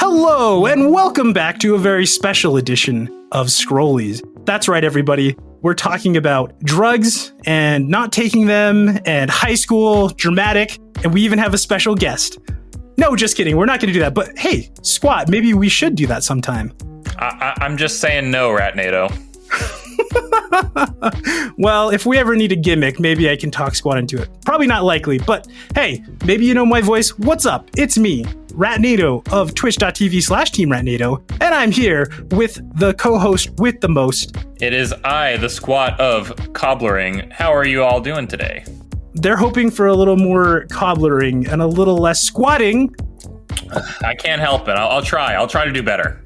Hello, and welcome back to a very special edition of Scrollies. That's right, everybody. We're talking about drugs and not taking them and high school, dramatic, and we even have a special guest. No, just kidding. We're not going to do that. But hey, Squat, maybe we should do that sometime. I'm just saying no, Ratnado. Well, if we ever need a gimmick, maybe I can talk Squat into it. Probably not likely, but hey, maybe you know my voice. What's up? It's me, Ratnado of twitch.tv/Team Ratnado, and I'm here with the co-host with the most. It is I, the Squat of Cobblering. How are you all doing today? They're hoping for a little more cobblering and a little less squatting. I can't help it. I'll try. I'll try to do better.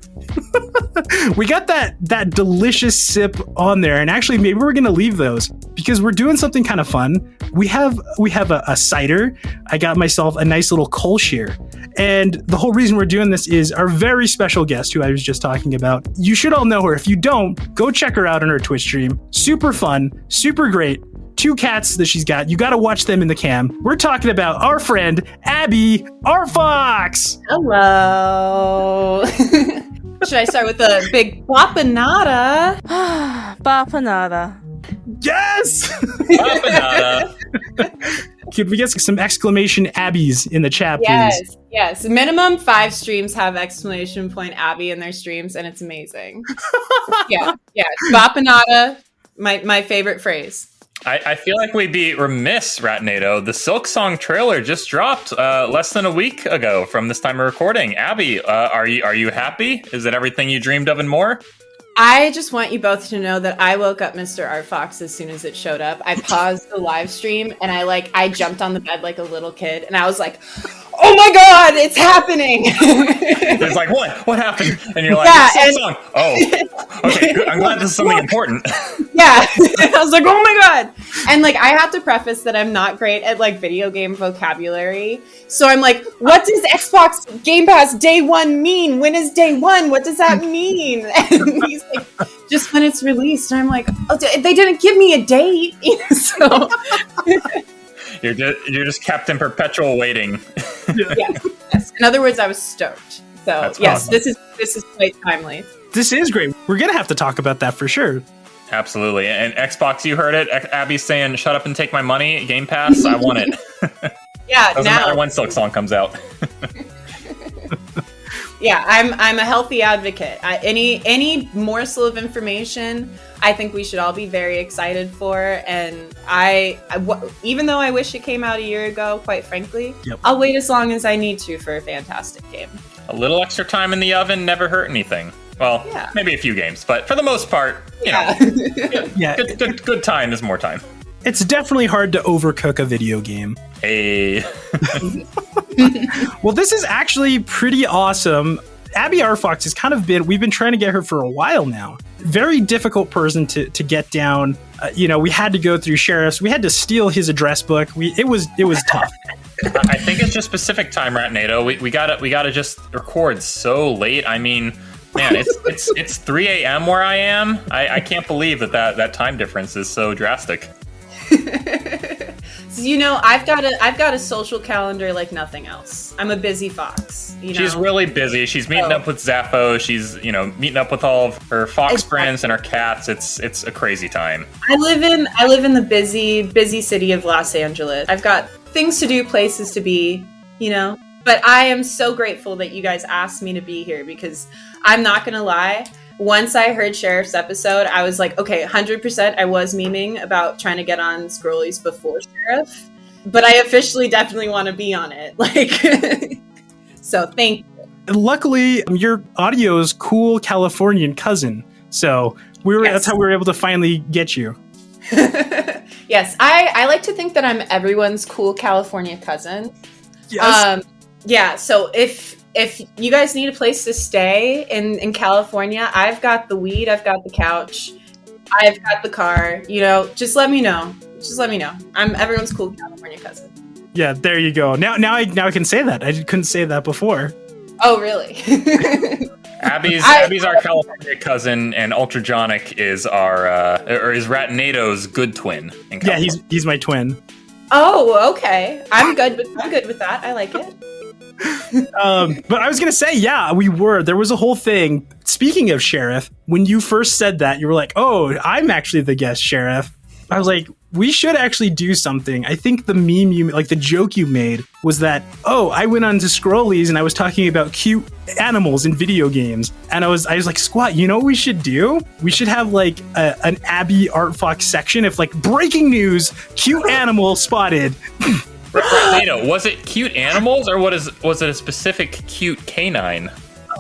We got that delicious sip on there, and actually maybe we're gonna leave those because we're doing something kind of fun. We have a cider. I got myself a nice little Kolschir, and the whole reason we're doing this is our very special guest who I was just talking about. You should all know her. If you don't, go check her out on her Twitch stream. Super fun, super great. 2 cats that she's got. You got to watch them in the cam. We're talking about our friend AbbyArtFox. Hello. Should I start with a big bapanada? Bapanada. Yes! Bapanada. Could we get some exclamation Abbies in the chat, please? Yes. Minimum 5 streams have exclamation point Abby in their streams, and it's amazing. yeah. Bapanada, my favorite phrase. I feel like we'd be remiss, Ratnado. The Silk Song trailer just dropped less than a week ago from this time of recording. Abby, are you happy? Is it everything you dreamed of and more? I just want you both to know that I woke up Mr. ArtFox as soon as it showed up. I paused the live stream and I jumped on the bed like a little kid and I was like, oh my God, it's happening. It's like, what happened? And you're like, Silk Song. Oh, okay, good. I'm glad this is something important. Yeah. I was like, oh my God. And I have to preface that I'm not great at video game vocabulary. So I'm like, what does Xbox Game Pass Day 1 mean? When is Day 1? What does that mean? And he's like, just when it's released. And I'm like, oh, they didn't give me a date. So you're just kept in perpetual waiting. Yes. In other words, I was stoked. So that's yes, awesome. This is quite timely. This is great. We're going to have to talk about that for sure. Absolutely. And Xbox, you heard it. Abby's saying, shut up and take my money. Game Pass, I want it. Yeah, doesn't matter when Silk Song comes out. Yeah, I'm a healthy advocate. Any morsel of information, I think we should all be very excited for. And even though I wish it came out a year ago, quite frankly, I'll wait as long as I need to for a fantastic game. A little extra time in the oven never hurt anything. Well, maybe a few games, but for the most part, you know, good time is more time. It's definitely hard to overcook a video game. Hey. Well, this is actually pretty awesome. AbbyArtFox has kind of we've been trying to get her for a while now. Very difficult person to get down. We had to go through sheriffs. We had to steal his address book. It was tough. I think it's just Pacific time, Ratnado. We gotta just record so late. I mean, man, it's 3 a.m. where I am. I can't believe that time difference is so drastic. So, I've got a social calendar like nothing else. I'm a busy fox. She's really busy. She's meeting up with Zappho. She's meeting up with all of her fox friends and her cats. It's a crazy time. I live in the busy city of Los Angeles. I've got things to do, places to be, But I am so grateful that you guys asked me to be here because I'm not gonna lie. Once I heard Sheriff's episode, I was like, okay, 100% I was memeing about trying to get on Scrollies before Sheriff, but I officially definitely want to be on it. So thank you. Luckily, your audio's cool Californian cousin, so that's how we were able to finally get you. Yes, I like to think that I'm everyone's cool California cousin. Yes. So if you guys need a place to stay in California, I've got the weed, I've got the couch, I've got the car, just let me know. I'm everyone's cool California cousin. Yeah, there you go. Now I can say that. I couldn't say that before. Oh, really? Abby's our California cousin, and Ultrajonic is is Ratnado's good twin in California. Yeah, he's my twin. Oh, okay. I'm good with that. I like it. But I was going to say, yeah, we were. There was a whole thing. Speaking of Sheriff, when you first said that, you were like, oh, I'm actually the guest Sheriff. I was like, we should actually do something. I think the meme the joke you made was that, oh, I went on to Scrollies and I was talking about cute animals in video games. And I was like, Squat, you know what we should do? We should have like an AbbyArtFox section if like breaking news, cute animal spotted. NATO, was it cute animals or was it a specific cute canine?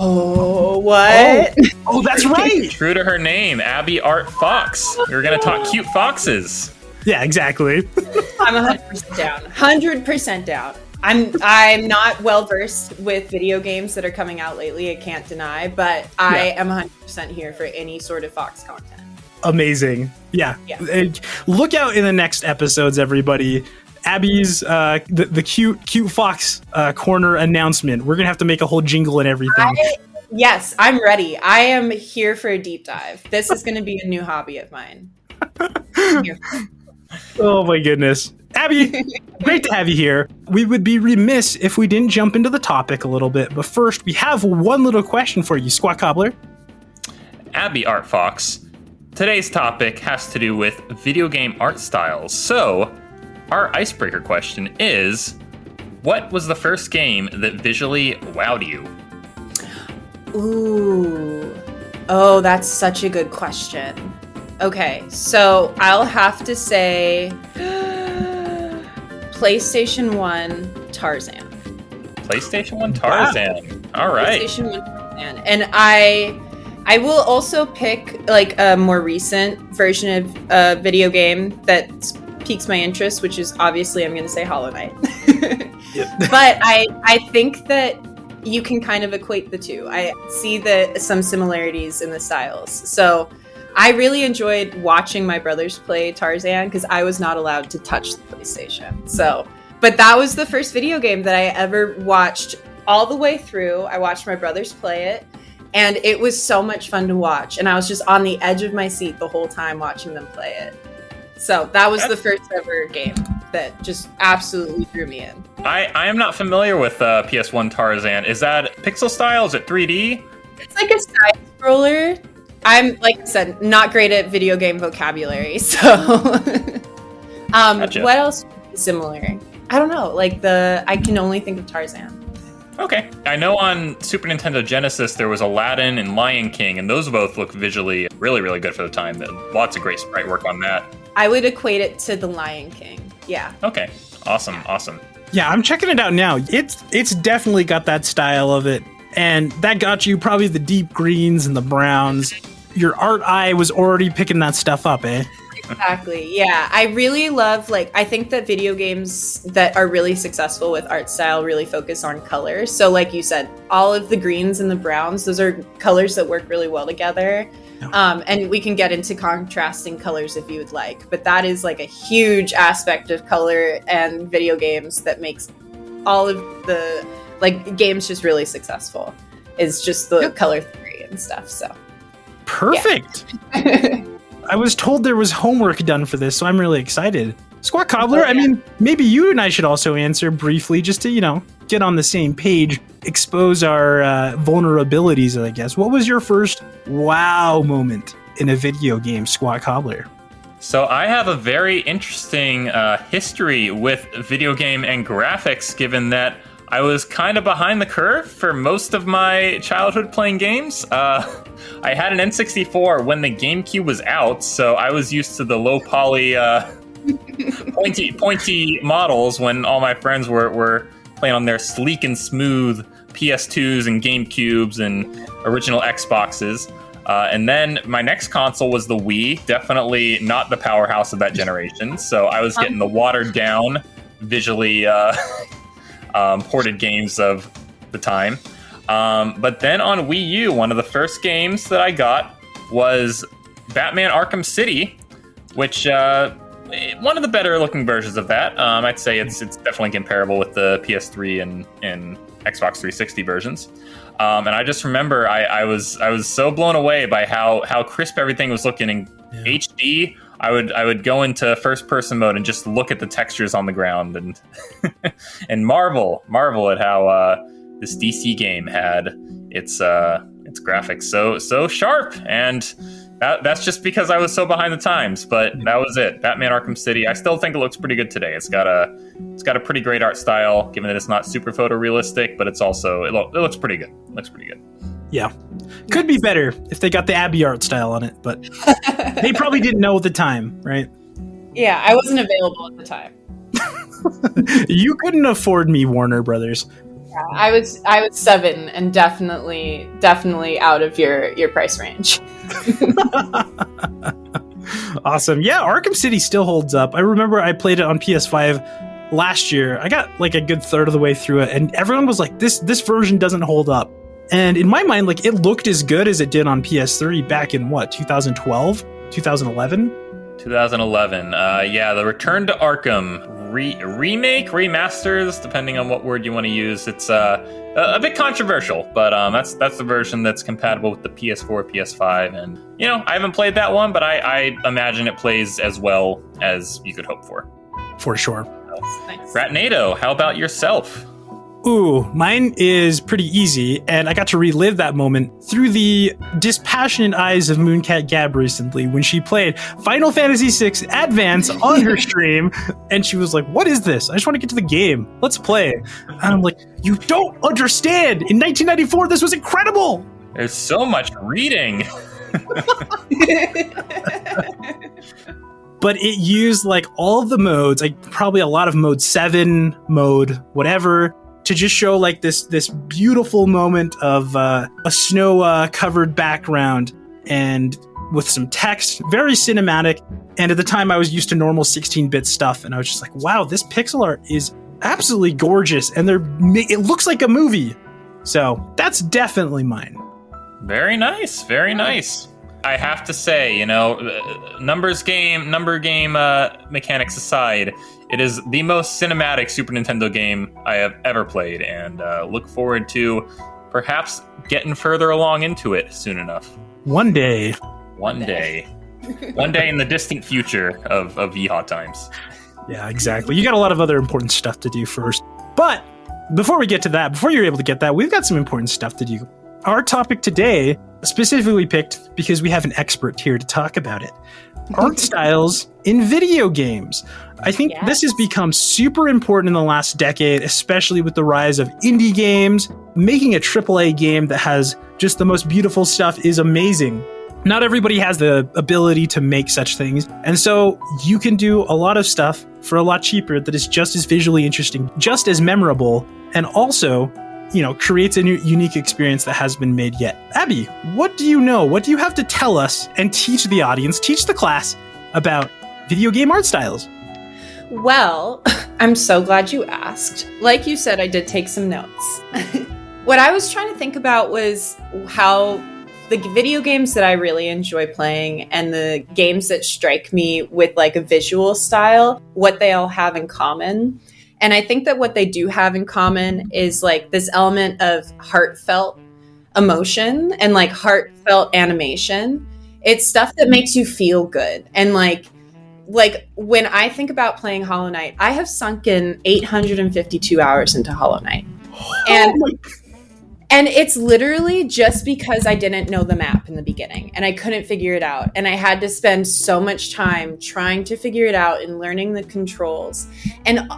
Oh, what? Oh, that's right. True to her name, AbbyArtFox. We were going to talk cute foxes. Yeah, exactly. I'm 100% down. 100% down. I'm not well versed with video games that are coming out lately. I can't deny, but I am 100% here for any sort of Fox content. Amazing. Yeah. Look out in the next episodes, everybody. Abby's the cute fox corner announcement. We're gonna have to make a whole jingle and everything. Yes, I'm ready. I am here for a deep dive. This is gonna be a new hobby of mine. Oh my goodness. Abby, great to have you here. We would be remiss if we didn't jump into the topic a little bit, but first we have one little question for you, Squat Cobbler. AbbyArtFox. Today's topic has to do with video game art styles. So, our icebreaker question is, what was the first game that visually wowed you? Ooh. Oh, that's such a good question. Okay, so I'll have to say PlayStation 1 Tarzan. PlayStation 1 Tarzan. Wow. All right. PlayStation 1 Tarzan. And I will also pick like a more recent version of a video game that piques my interest, which is obviously I'm going to say Hollow Knight. But I think that you can kind of equate the two. I see some similarities in the styles. So I really enjoyed watching my brothers play Tarzan because I was not allowed to touch the PlayStation. So, but that was the first video game that I ever watched all the way through. I watched my brothers play it, and it was so much fun to watch. And I was just on the edge of my seat the whole time watching them play it. So that was the first ever game that just absolutely drew me in. I am not familiar with PS1 Tarzan. Is that pixel style? Is it 3D? It's like a side scroller. I'm, like I said, not great at video game vocabulary, so Gotcha. What else would be similar? I don't know. I can only think of Tarzan. Okay. I know on Super Nintendo Genesis there was Aladdin and Lion King, and those both look visually really, really good for the time. Lots of great sprite work on that. I would equate it to The Lion King. Yeah. Okay. Awesome. Yeah, I'm checking it out now. It's definitely got that style of it. And that got you probably the deep greens and the browns. Your art eye was already picking that stuff up, eh? Exactly. Yeah. I really love, I think that video games that are really successful with art style really focus on color. So like you said, all of the greens and the browns, those are colors that work really well together. And we can get into contrasting colors if you would like. But that is like a huge aspect of color and video games that makes all of the games just really successful. Is just the color theory and stuff. So perfect. Yeah. I was told there was homework done for this, so I'm really excited. Squat Cobbler, I mean, maybe you and I should also answer briefly just to, get on the same page, expose our vulnerabilities, I guess. What was your first wow moment in a video game, Squat Cobbler? So I have a very interesting history with video game and graphics, given that I was kind of behind the curve for most of my childhood playing games. I had an N64 when the GameCube was out, so I was used to the low poly, pointy models when all my friends were playing on their sleek and smooth PS2s and GameCubes and original Xboxes. And then my next console was the Wii, definitely not the powerhouse of that generation. So I was getting the watered down, visually ported games of the time. But then on Wii U, one of the first games that I got was Batman Arkham City, which one of the better looking versions of that. I'd say it's definitely comparable with the PS3 and Xbox 360 versions. And I just remember I was so blown away by how crisp everything was looking in HD. I would go into first person mode and just look at the textures on the ground and and marvel at how this DC game had its graphics so sharp, and that's just because I was so behind the times. But that was it. Batman Arkham City. I still think it looks pretty good today. It's got a pretty great art style, given that it's not super photorealistic, but it's also it looks pretty good. It looks pretty good. Yeah. Could be better if they got the Abbey art style on it, but they probably didn't know at the time, right? Yeah, I wasn't available at the time. You couldn't afford me, Warner Brothers. Yeah, I was 7 and definitely out of your price range. Awesome. Yeah, Arkham City still holds up. I remember I played it on PS5 last year. I got like a good third of the way through it, and everyone was like, this version doesn't hold up. And in my mind, like, it looked as good as it did on PS3 back in 2012, 2011? 2011. Yeah, the Return to Arkham remake, remasters, depending on what word you want to use. It's a bit controversial, but that's the version that's compatible with the PS4, PS5, and I haven't played that one, but I imagine it plays as well as you could hope for. For sure. Nice. Ratnado, how about yourself? Ooh, mine is pretty easy, and I got to relive that moment through the dispassionate eyes of Mooncat Gab recently when she played Final Fantasy VI Advance on her stream, and she was like, what is this? I just want to get to the game. Let's play. And I'm like, you don't understand! In 1994, this was incredible! There's so much reading! But it used like all of the modes, like probably a lot of mode 7, mode whatever, to just show like this beautiful moment of a snow covered background and with some text, very cinematic. And at the time I was used to normal 16-bit stuff, and I was just like, wow, this pixel art is absolutely gorgeous, and it looks like a movie. So that's definitely mine. Very nice, very nice. I have to say, number game mechanics aside, it is the most cinematic Super Nintendo game I have ever played, and look forward to perhaps getting further along into it soon enough. One day. One day in the distant future of Yeehaw times. Yeah, exactly. You got a lot of other important stuff to do first. But before we get to that, before you're able to get that, we've got some important stuff to do. Our topic today, specifically picked because we have an expert here to talk about it. Art styles in video games. I think this has become super important in the last decade, especially with the rise of indie games. Making a AAA game that has just the most beautiful stuff is amazing. Not everybody has the ability to make such things. And so you can do a lot of stuff for a lot cheaper that is just as visually interesting, just as memorable, and also creates a new, unique experience that has been made yet. Abby, what do you know? What do you have to tell us and teach the audience, teach the class about video game art styles? Well, I'm so glad you asked. Like you said, I did take some notes. What I was trying to think about was how the video games that I really enjoy playing and the games that strike me with like a visual style, what they all have in common. And I think that what they do have in common is like this element of heartfelt emotion and like heartfelt animation. It's stuff that makes you feel good. And like when I think about playing Hollow Knight, I have sunk in 852 hours into Hollow Knight. And it's literally just because I didn't know the map in the beginning and I couldn't figure it out. And I had to spend so much time trying to figure it out and learning the controls.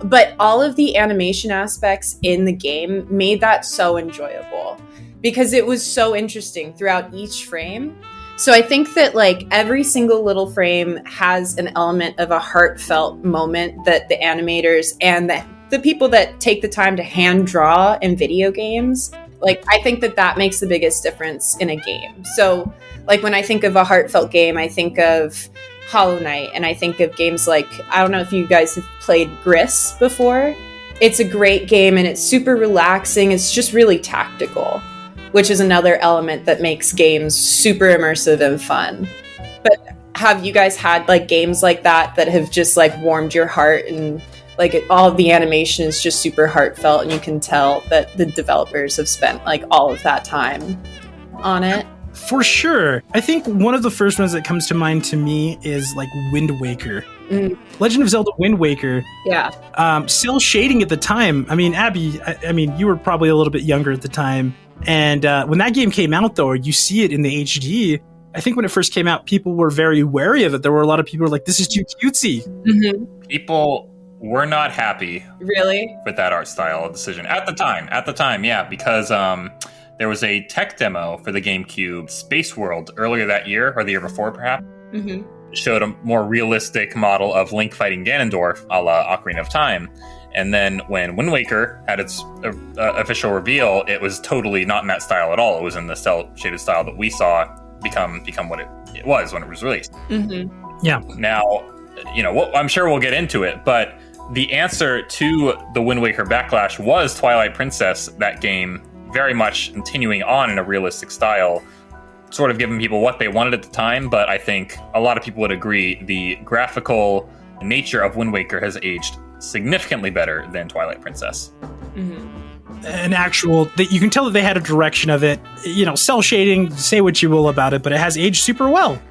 But all of the animation aspects in the game made that so enjoyable because it was so interesting throughout each frame. So I think that like every single little frame has an element of a heartfelt moment that the animators and the people that take the time to hand draw in video games, like, I think that makes the biggest difference in a game. So, like, when I think of a heartfelt game, I think of Hollow Knight, and I think of games like, I don't know if you guys have played Gris before. It's a great game, and it's super relaxing. It's just really tactical, which is another element that makes games super immersive and fun. But have you guys had, like, games like that have just, like, warmed your heart and like all of the animation is just super heartfelt and you can tell that the developers have spent like all of that time on it? For sure. I think one of the first ones that comes to mind to me is like Wind Waker. Legend of Zelda Wind Waker, Yeah. cell shading at the time. I mean, Abby, I mean, you were probably a little bit younger at the time. And when that game came out, though, you see it in the HD. I think when it first came out, people were very wary of it. There were a lot of people who were like, this is too cutesy. Mm-hmm. People were not happy Really? with that art style decision at the time, yeah, because there was a tech demo for the GameCube Space World earlier that year, or the year before, perhaps. Mm-hmm. Showed a more realistic model of Link fighting Ganondorf, a la Ocarina of Time. And then when Wind Waker had its official reveal, it was totally not in that style at all. It was in the cel-shaded style that we saw become what it was when it was released. Mm-hmm. Yeah. Now, I'm sure we'll get into it, but the answer to the Wind Waker backlash was Twilight Princess, that game very much continuing on in a realistic style, sort of giving people what they wanted at the time. But I think a lot of people would agree the graphical nature of Wind Waker has aged significantly better than Twilight Princess. Mm-hmm. An actual, you can tell that they had a direction of it. Cell shading, say what you will about it, but it has aged super well.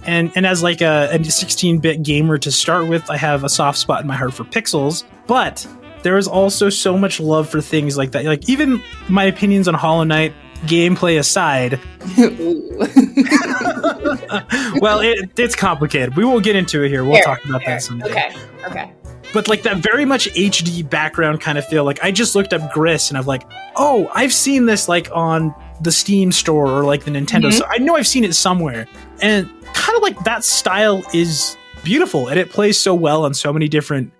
And as like a 16-bit gamer to start with, I have a soft spot in my heart for pixels. But there is also so much love for things like that. Like, even my opinions on Hollow Knight, gameplay aside. Well, it's complicated. We will get into it here. We'll talk about that someday. Okay. But like that very much HD background kind of feel. Like, I just looked up Gris and I'm like, oh, I've seen this like on the Steam store or like the Nintendo. So I know I've seen it somewhere. And kind of like that style is beautiful, and it plays so well on so many different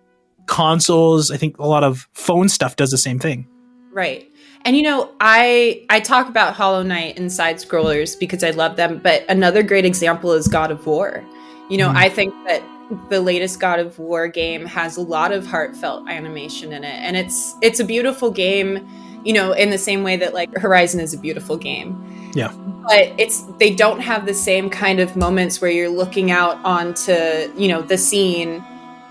consoles. I think a lot of phone stuff does the same thing. Right. And I talk about Hollow Knight and side scrollers because I love them, but another great example is God of War. I think that the latest God of War game has a lot of heartfelt animation in it, and it's a beautiful game, in the same way that like Horizon is a beautiful game. Yeah. But they don't have the same kind of moments where you're looking out onto, the scene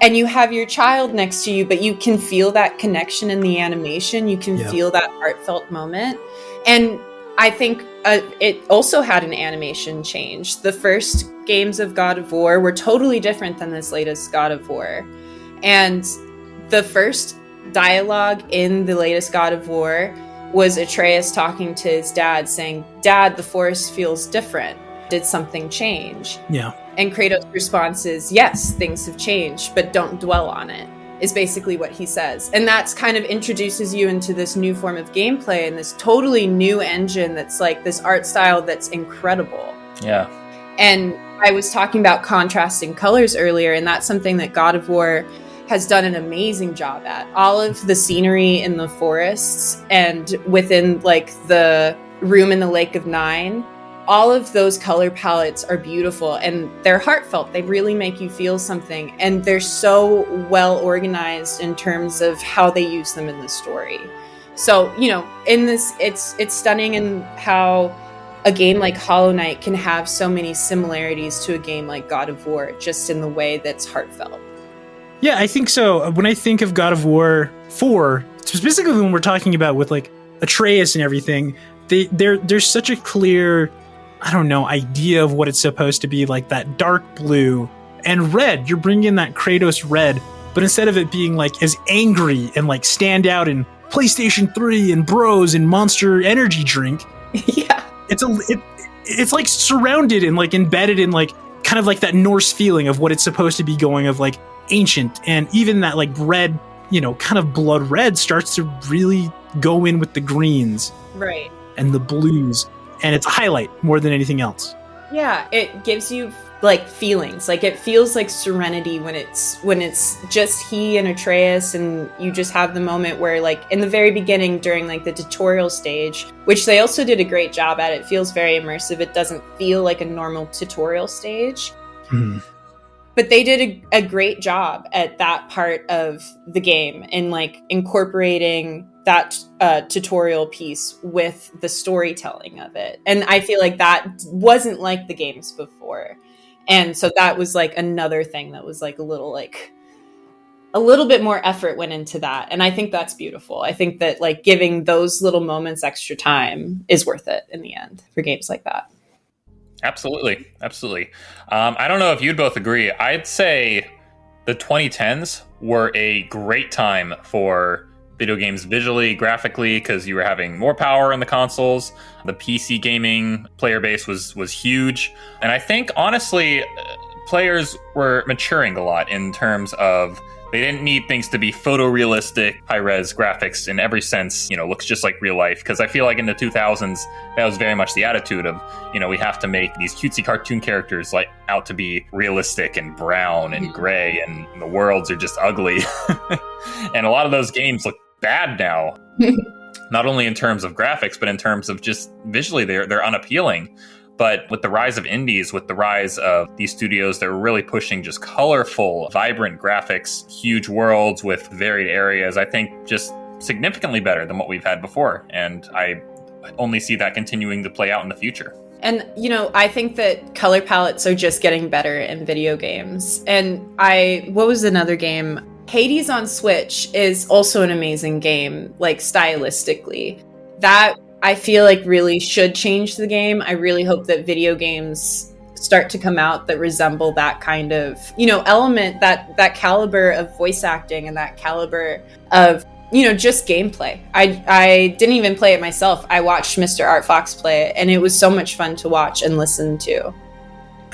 and you have your child next to you, but you can feel that connection in the animation. You can feel that heartfelt moment. And I think it also had an animation change. The first games of God of War were totally different than this latest God of War. And the first dialogue in the latest God of War was Atreus talking to his dad saying, "Dad, the forest feels different. Did something change?" Yeah. And Kratos' response is, "Yes, things have changed, but don't dwell on it," is basically what he says. And that's kind of introduces you into this new form of gameplay and this totally new engine that's like this art style that's incredible. Yeah. And I was talking about contrasting colors earlier, and that's something that God of War has done an amazing job at. All of the scenery in the forests and within like the room in the Lake of Nine, all of those color palettes are beautiful and they're heartfelt. They really make you feel something, and they're so well organized in terms of how they use them in the story. So, in this, it's stunning in how a game like Hollow Knight can have so many similarities to a game like God of War, just in the way that's heartfelt. Yeah, I think so. When I think of God of War 4, specifically when we're talking about with like Atreus and everything, there's such a clear, idea of what it's supposed to be, like that dark blue and red. You're bringing in that Kratos red, but instead of it being like as angry and like stand out in PlayStation 3 and Bros and Monster Energy drink, Yeah. It's like surrounded and like embedded in like kind of like that Norse feeling of what it's supposed to be going of like ancient, and even that like red, kind of blood red starts to really go in with the greens, Right. and the blues, and it's a highlight more than anything else. Yeah, it gives you like feelings. Like it feels like serenity when it's just he and Atreus, and you just have the moment where like in the very beginning during like the tutorial stage, which they also did a great job at, it feels very immersive. It doesn't feel like a normal tutorial stage. Mm-hmm. But they did a great job at that part of the game in like incorporating that tutorial piece with the storytelling of it. And I feel like that wasn't like the games before. And so that was like another thing that was like a little bit more effort went into that. And I think that's beautiful. I think that like giving those little moments extra time is worth it in the end for games like that. Absolutely. I don't know if you'd both agree. I'd say The 2010s were a great time for video games visually, graphically, because you were having more power in the consoles. The PC gaming player base was huge. And I think, honestly, players were maturing a lot in terms of they didn't need things to be photorealistic, high-res graphics in every sense, looks just like real life. Because I feel like in the 2000s, that was very much the attitude of, we have to make these cutesy cartoon characters like out to be realistic and brown and gray, and the worlds are just ugly. And a lot of those games look bad now. Not only in terms of graphics, but in terms of just visually, they're unappealing. But with the rise of indies, with the rise of these studios that were really pushing just colorful, vibrant graphics, huge worlds with varied areas, I think just significantly better than what we've had before. And I only see that continuing to play out in the future. And, I think that color palettes are just getting better in video games. And what was another game? Hades on Switch is also an amazing game, like stylistically. That I feel like really should change the game. I really hope that video games start to come out that resemble that kind of, element, that caliber of voice acting and that caliber of, just gameplay. I didn't even play it myself. I watched Mr. ArtFox play it, and it was so much fun to watch and listen to.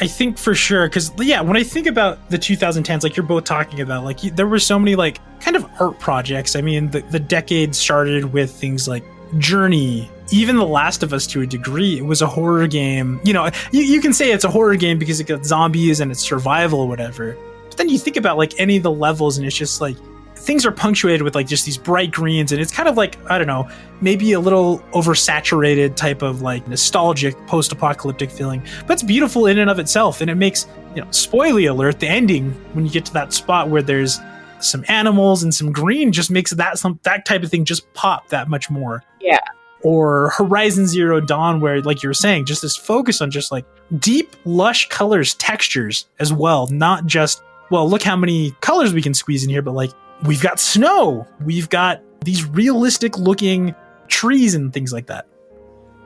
I think for sure, because when I think about the 2010s, like you're both talking about, like there were so many like kind of art projects. I mean, the decade started with things like Journey, even The Last of Us to a degree. It was a horror game. You can say it's a horror game because it got zombies and it's survival or whatever. But then you think about like any of the levels and it's just like things are punctuated with like just these bright greens, and it's kind of like, I don't know, maybe a little oversaturated type of like nostalgic post-apocalyptic feeling, but it's beautiful in and of itself. And it makes, spoiler alert, the ending when you get to that spot where there's some animals and some green just makes that type of thing just pop that much more. Yeah. Or Horizon Zero Dawn, where, like you were saying, just this focus on just like deep, lush colors, textures as well. Not just, well, look how many colors we can squeeze in here, but like we've got snow, we've got these realistic looking trees and things like that.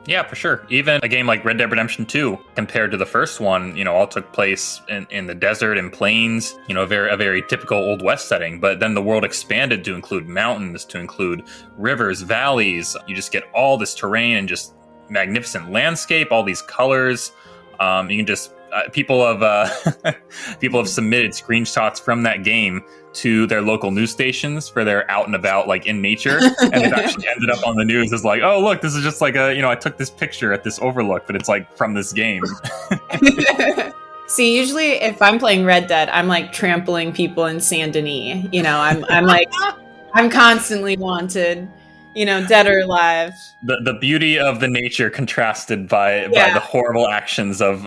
Yeah, for sure. Even a game like Red Dead Redemption 2, compared to the first one, all took place in the desert and plains, a very typical Old West setting. But then the world expanded to include mountains, to include rivers, valleys. You just get all this terrain and just magnificent landscape, all these colors. You can just people have submitted screenshots from that game to their local news stations for their out and about, like in nature, and it actually ended up on the news as like, oh look, this is just like I took this picture at this overlook, but it's like from this game. See, usually if I'm playing Red Dead, I'm like trampling people in Saint Denis. I'm like, I'm constantly wanted. Dead or alive. The beauty of the nature contrasted by the horrible actions of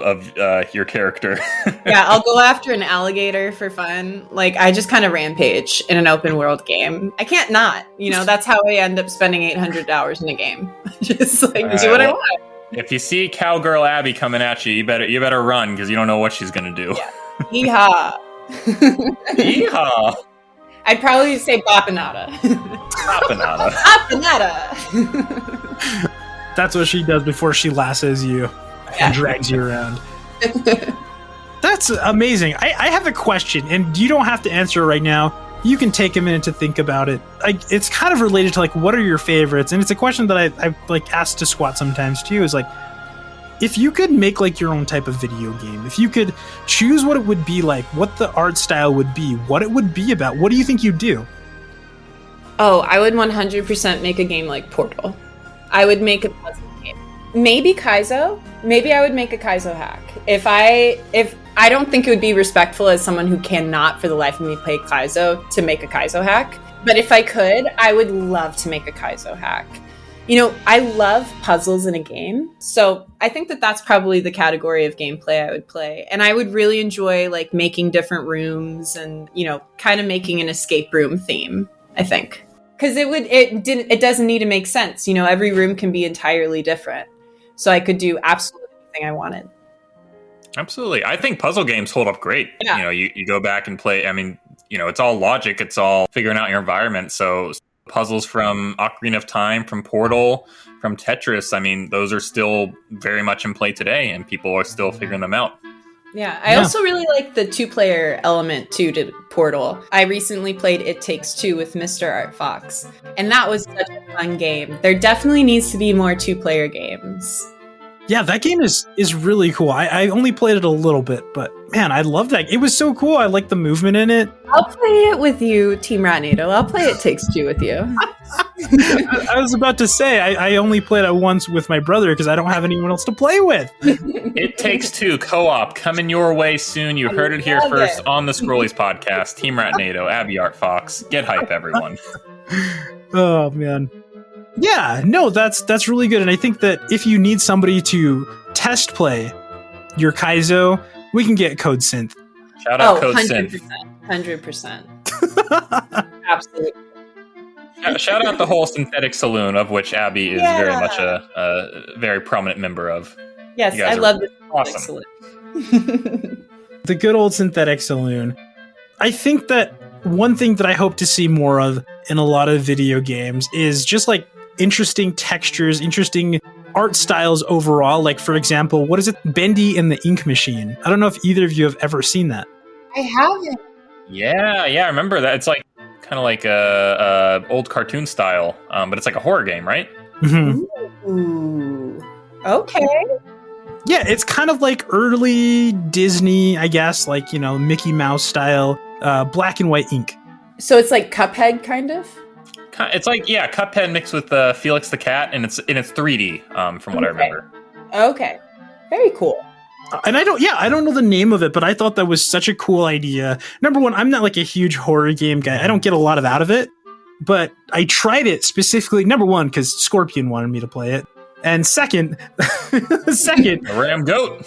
your character. Yeah, I'll go after an alligator for fun. Like, I just kind of rampage in an open world game. I can't not. That's how I end up spending 800 hours in a game. Just like do what I want. If you see Cowgirl Abby coming at you, you better run, because you don't know what she's gonna do. Yeah. Yeehaw. Yeehaw. I'd probably say Bapanada. Bapanada. Bapanada. That's what she does before she lassos you and drags you around. That's amazing. I have a question, and you don't have to answer it right now. You can take a minute to think about it. It's kind of related to like, what are your favorites? And it's a question that I like asked to Squat sometimes too. Is like, if you could make like your own type of video game, if you could choose what it would be like, what the art style would be, what it would be about, what do you think you'd do? Oh, I would 100% make a game like Portal. I would make a puzzle game. Maybe Kaizo. Maybe I would make a Kaizo hack. If I don't think it would be respectful as someone who cannot for the life of me play Kaizo to make a Kaizo hack. But if I could, I would love to make a Kaizo hack. I love puzzles in a game, so I think that that's probably the category of gameplay I would play. And I would really enjoy like making different rooms and, kind of making an escape room theme, I think. Because it doesn't need to make sense. Every room can be entirely different. So I could do absolutely anything I wanted. Absolutely. I think puzzle games hold up great. Yeah. You go back and play, it's all logic, it's all figuring out your environment. So puzzles from Ocarina of Time, from Portal, from Tetris, those are still very much in play today, and people are still figuring them out. Yeah, I also really like the 2-player element too to Portal. I recently played It Takes Two with Mr. ArtFox, and that was such a fun game. There definitely needs to be more 2-player games. Yeah, that game is really cool. I only played it a little bit, but man, I love that. It was so cool. I like the movement in it. I'll play it with you, Team Ratnado. I'll play It Takes Two with you. I was about to say, I only played it once with my brother because I don't have anyone else to play with. It Takes Two co-op coming your way soon. You heard it here first on the Scrollies podcast. Team Ratnado, AbbyArtFox. Get hype, everyone. Oh, man. Yeah, no, that's really good. And I think that if you need somebody to test play your Kaizo, we can get Code Synth. Shout out Code 100%, Synth. 100%. Absolutely. Shout out the whole synthetic saloon, of which Abby is very much a very prominent member of. Yes, I love this awesome. The good old synthetic saloon. I think that one thing that I hope to see more of in a lot of video games is just like interesting textures, interesting art styles overall. Like, for example, what is it? Bendy and the Ink Machine. I don't know if either of you have ever seen that. I haven't. Yeah, I remember that. It's like kind of like a old cartoon style, but it's like a horror game, right? Mm-hmm. Ooh. Okay. Yeah, it's kind of like early Disney, I guess, like, you know, Mickey Mouse style, black and white ink. So it's like Cuphead, kind of? It's like, yeah, Cuphead mixed with Felix the Cat, and it's 3D, from what I remember. Okay. Very cool. And I don't know the name of it, but I thought that was such a cool idea. Number one, I'm not like a huge horror game guy. I don't get a lot out of it, but I tried it specifically, number one, because Scorpion wanted me to play it. And second, Ram Goat.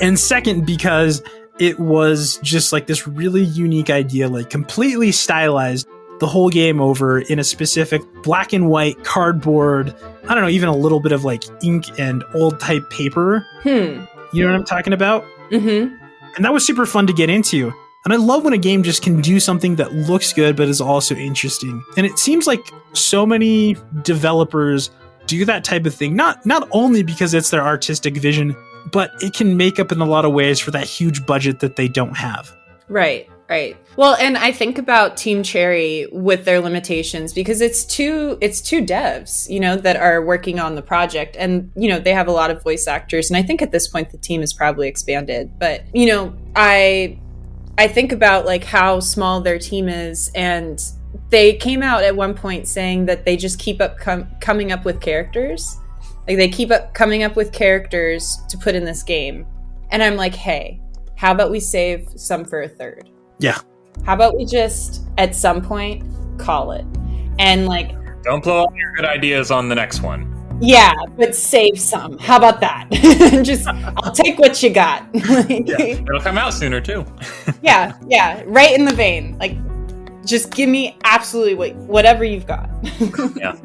And second, because it was just like this really unique idea, like completely stylized the whole game over in a specific black and white cardboard. I don't know, even a little bit of like ink and old type paper. You know what I'm talking about? Mm-hmm. And that was super fun to get into. And I love when a game just can do something that looks good, but is also interesting. And it seems like so many developers do that type of thing, not only because it's their artistic vision, but it can make up in a lot of ways for that huge budget that they don't have. Right. Well, and I think about Team Cherry with their limitations because it's two devs, you know, that are working on the project, and you know they have a lot of voice actors, and I think at this point the team is probably expanded. But you know, I think about like how small their team is, and they came out at one point saying that they just keep up coming up with characters, like they keep up coming up with characters to put in this game, and I'm like, hey, how about we save some for a third? Yeah. How about we just, at some point, call it? And like... Don't blow all your good ideas on the next one. Yeah, but save some. How about that? Just, I'll take what you got. It'll come out sooner, too. yeah, right in the vein. Like, just give me absolutely whatever you've got. Yeah.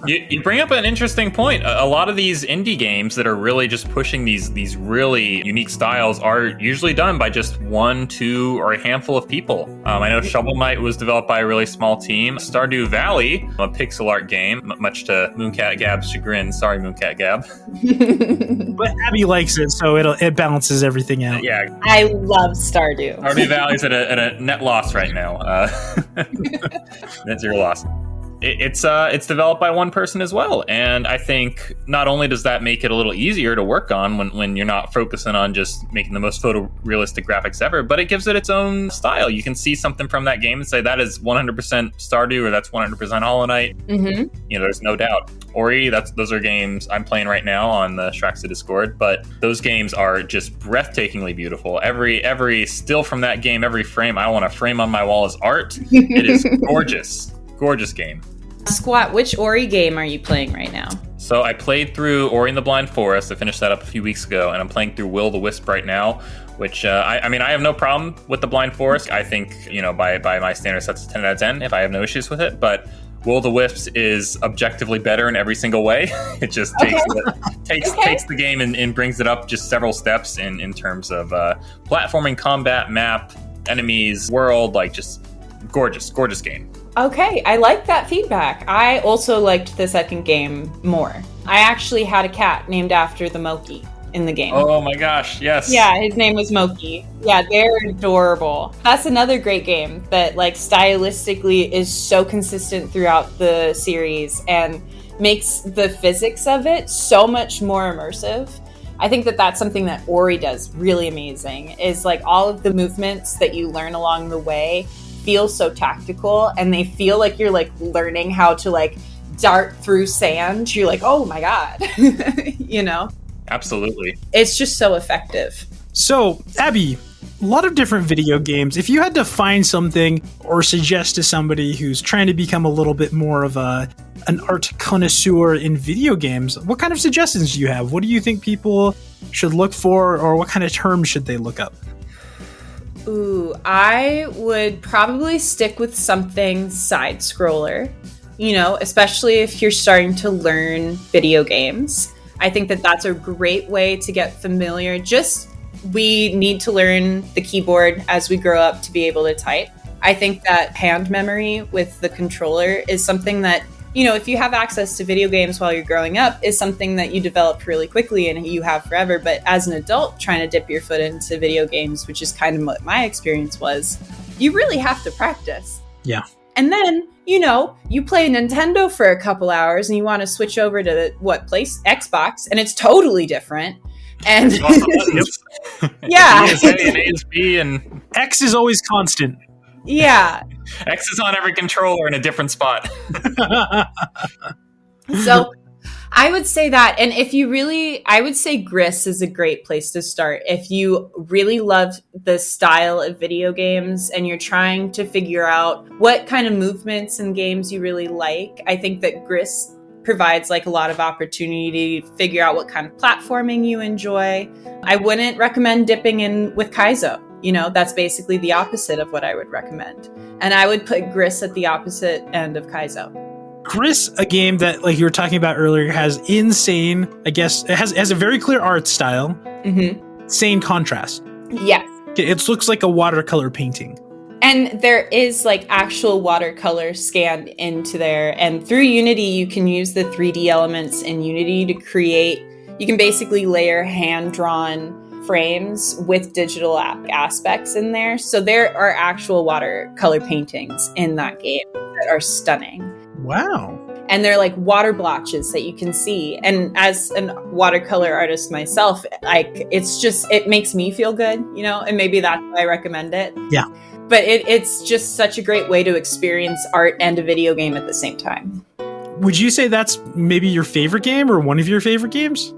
You bring up an interesting point. A lot of these indie games that are really just pushing these really unique styles are usually done by just 1, 2, or a handful of people. I know Shovel Knight was developed by a really small team. Stardew Valley, a pixel art game, much to Mooncat Gab's chagrin. Sorry, Mooncat Gab. But Abby likes it, so it balances everything out. Yeah. I love Stardew. Stardew Valley's at a net loss right now. Net zero loss. It's developed by one person as well, and I think not only does that make it a little easier to work on when you're not focusing on just making the most photorealistic graphics ever, but it gives it its own style. You can see something from that game and say that is 100% Stardew or that's 100% Hollow Knight. Mm-hmm. You know, there's no doubt. Ori, those are games I'm playing right now on the Shraxa Discord, but those games are just breathtakingly beautiful. Every still from that game, every frame I want to frame on my wall as art. It is gorgeous. Gorgeous game. Squat, which Ori game are you playing right now? So I played through Ori and the Blind Forest. I finished that up a few weeks ago, and I'm playing through Will the Wisp right now, which I mean, I have no problem with the Blind Forest. I think, you know, by my standards, that's a 10 out of 10 if I have no issues with it. But Will the Wisps is objectively better in every single way. It just takes the game and brings it up just several steps in terms of platforming, combat, map, enemies, world, like just gorgeous game. Okay, I like that feedback. I also liked the second game more. I actually had a cat named after the Moki. in the game. Oh my gosh, yes. Yeah, his name was Moki. Yeah, they're adorable. That's another great game that like stylistically is so consistent throughout the series and makes the physics of it so much more immersive. I think that that's something that Ori does really amazing, is like all of the movements that you learn along the way feel so tactical, and they feel like you're like learning how to like dart through sand. You're like, oh my God, you know? Absolutely. It's just so effective. So, Abby, a lot of different video games. If you had to find something or suggest to somebody who's trying to become a little bit more of an art connoisseur in video games, what kind of suggestions do you have? What do you think people should look for, or what kind of terms should they look up? Ooh, I would probably stick with something side scroller, you know, especially if you're starting to learn video games. I think that that's a great way to get familiar. We need to learn the keyboard as we grow up to be able to type. I think that hand memory with the controller is something that, you know, if you have access to video games while you're growing up, is something that you developed really quickly and you have forever. But as an adult trying to dip your foot into video games, which is kind of what my experience was, you really have to practice. Yeah. And then, you know, you play Nintendo for a couple hours and you want to switch over to Xbox, and it's totally different. And yeah, ESA and ASB and X is always constant. Yeah. X is on every controller in a different spot. So I would say that. And I would say Gris is a great place to start. If you really love the style of video games and you're trying to figure out what kind of movements and games you really like, I think that Gris provides like a lot of opportunity to figure out what kind of platforming you enjoy. I wouldn't recommend dipping in with Kaizo. You know, that's basically the opposite of what I would recommend. And I would put Gris at the opposite end of Kaizo. Gris, a game that, like you were talking about earlier, has insane, I guess, it has a very clear art style, insane contrast. Yes. It looks like a watercolor painting. And there is like actual watercolor scanned into there. And through Unity, you can use the 3D elements in Unity to create, you can basically layer hand-drawn frames with digital aspects in there. So there are actual watercolor paintings in that game that are stunning. Wow. And they're like water blotches that you can see. And as a watercolor artist myself, like it makes me feel good, you know, and maybe that's why I recommend it. Yeah. But it's just such a great way to experience art and a video game at the same time. Would you say that's maybe your favorite game or one of your favorite games?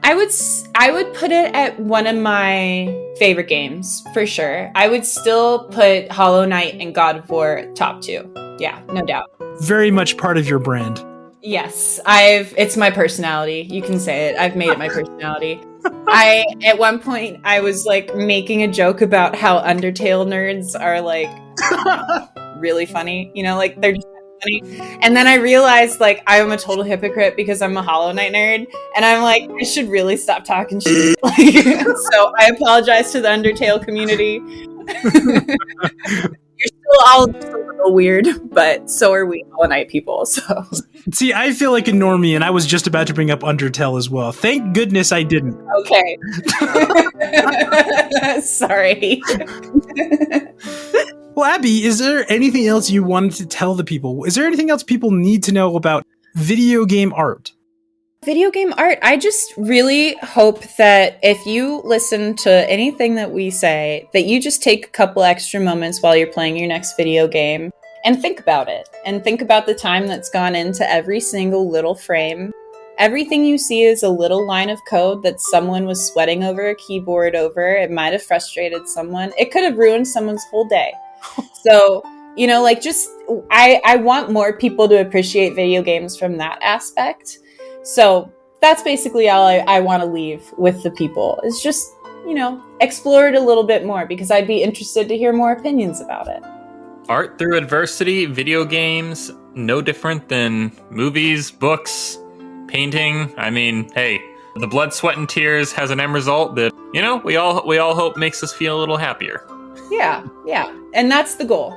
I would put it at one of my favorite games, for sure. I would still put Hollow Knight and God of War top 2. Yeah, no doubt. Very much part of your brand. Yes, it's my personality. You can say it. I've made it my personality. At one point, I was like making a joke about how Undertale nerds are like really funny. You know, like they're just funny. And then I realized like I'm a total hypocrite because I'm a Hollow Knight nerd. And I'm like, I should really stop talking shit. So I apologize to the Undertale community. You're still all just a little weird, but so are we Hollow Knight people. So see, I feel like a normie, and I was just about to bring up Undertale as well. Thank goodness I didn't. Okay. Sorry. Well, Abby, is there anything else you wanted to tell the people? Is there anything else people need to know about video game art? Video game art. I just really hope that if you listen to anything that we say, that you just take a couple extra moments while you're playing your next video game and think about it. And think about the time that's gone into every single little frame. Everything you see is a little line of code that someone was sweating over a keyboard over. It might have frustrated someone. It could have ruined someone's whole day. So, you know, like I want more people to appreciate video games from that aspect. So that's basically all I want to leave with the people is just, you know, explore it a little bit more because I'd be interested to hear more opinions about it. Art through adversity, video games, no different than movies, books, painting. I mean, hey, the blood, sweat, and tears has an end result that, you know, we all hope makes us feel a little happier. Yeah. And that's the goal.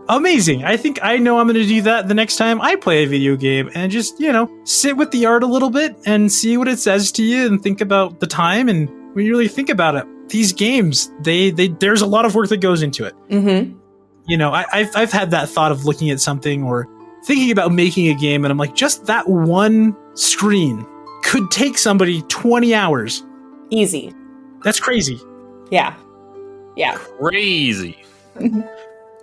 Amazing. I think I know I'm going to do that the next time I play a video game and just, sit with the art a little bit and see what it says to you and think about the time. And when you really think about it, these games, there's a lot of work that goes into it. Mm-hmm. I've had that thought of looking at something or thinking about making a game, and I'm like, just that one screen could take somebody 20 hours. Easy. That's crazy. Yeah. Crazy.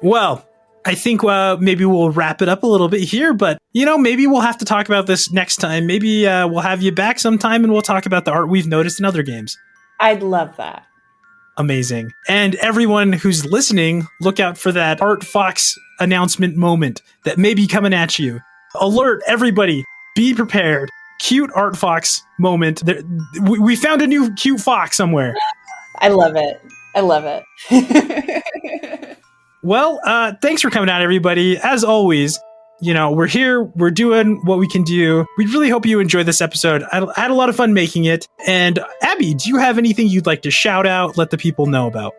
Well, I think maybe we'll wrap it up a little bit here, but maybe we'll have to talk about this next time. Maybe we'll have you back sometime and we'll talk about the art we've noticed in other games. I'd love that. Amazing. And everyone who's listening, look out for that ArtFox announcement moment that may be coming at you. Alert, everybody, be prepared. Cute ArtFox moment. We found a new cute fox somewhere. I love it. Well, thanks for coming out, everybody. As always, we're here. We're doing what we can do. We really hope you enjoyed this episode. I had a lot of fun making it. And Abby, do you have anything you'd like to shout out, let the people know about?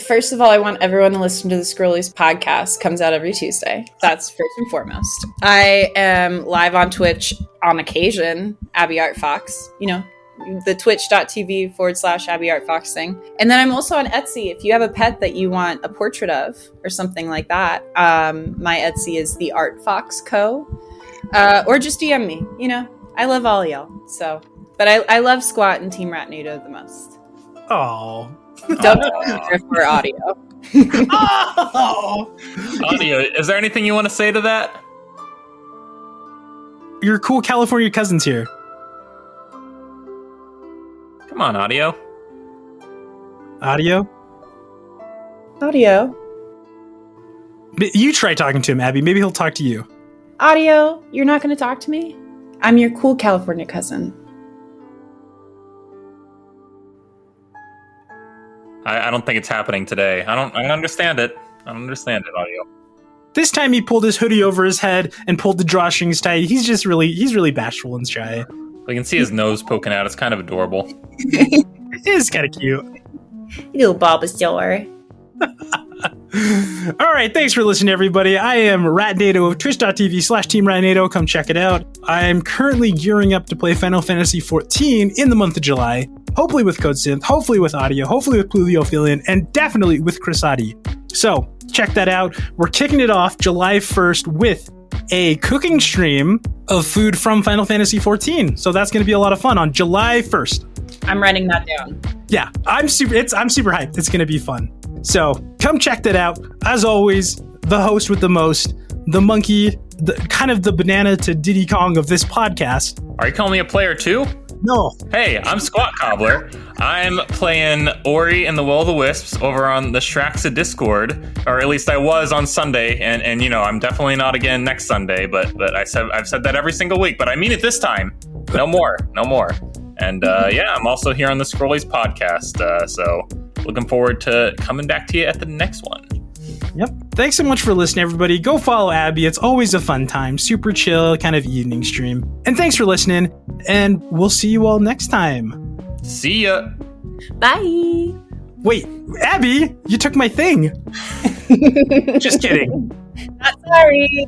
First of all, I want everyone to listen to the Scrollies podcast. Comes out every Tuesday. That's first and foremost. I am live on Twitch on occasion, AbbyArtFox, the twitch.tv/AbbyArtFox thing. And then I'm also on Etsy. If you have a pet that you want a portrait of or something like that, my Etsy is the ArtFox Co. Or just DM me. I love all y'all. So, but I love Squat and Team Ratnado the most. Oh. Don't for audio. Oh. Audio, is there anything you want to say to that? Your cool California cousins here. Come on, Audio. Audio? You try talking to him, Abby. Maybe he'll talk to you. Audio, you're not going to talk to me? I'm your cool California cousin. I don't think it's happening today. I don't understand it. Audio. This time he pulled his hoodie over his head and pulled the drawstrings tight. He's really bashful and shy. We can see his nose poking out. It's kind of adorable. It is kind of cute. You little Bulbasaur. All right, thanks for listening, everybody. I am Ratnado of twitch.tv/Team Ratnado. Come check it out. I'm currently gearing up to play Final Fantasy XIV in the month of July. Hopefully with CodeSynth, hopefully with Audio, hopefully with Pluviophilian, and definitely with Chrisati. So check that out. We're kicking it off July 1st with a cooking stream of food from Final Fantasy XIV. So that's going to be a lot of fun on July 1st. I'm writing that down. Yeah, I'm super hyped. It's going to be fun. So come check that out. As always, the host with the most, the monkey, the banana to Diddy Kong of this podcast. Are you calling me a player too? No. Hey, I'm Squat Cobbler. I'm playing Ori and the Will of the Wisps over on the Shraxa Discord, or at least I was on Sunday, and I'm definitely not again next Sunday, but I've said that every single week, but I mean it this time. No more. And I'm also here on the Scrollies podcast, so looking forward to coming back to you at the next one. Yep. Thanks so much for listening, everybody. Go follow Abby. It's always a fun time. Super chill kind of evening stream. And thanks for listening. And we'll see you all next time. See ya. Bye. Wait, Abby, you took my thing. Just kidding. Not sorry.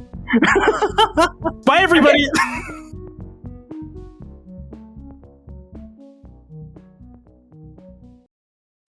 Bye, everybody.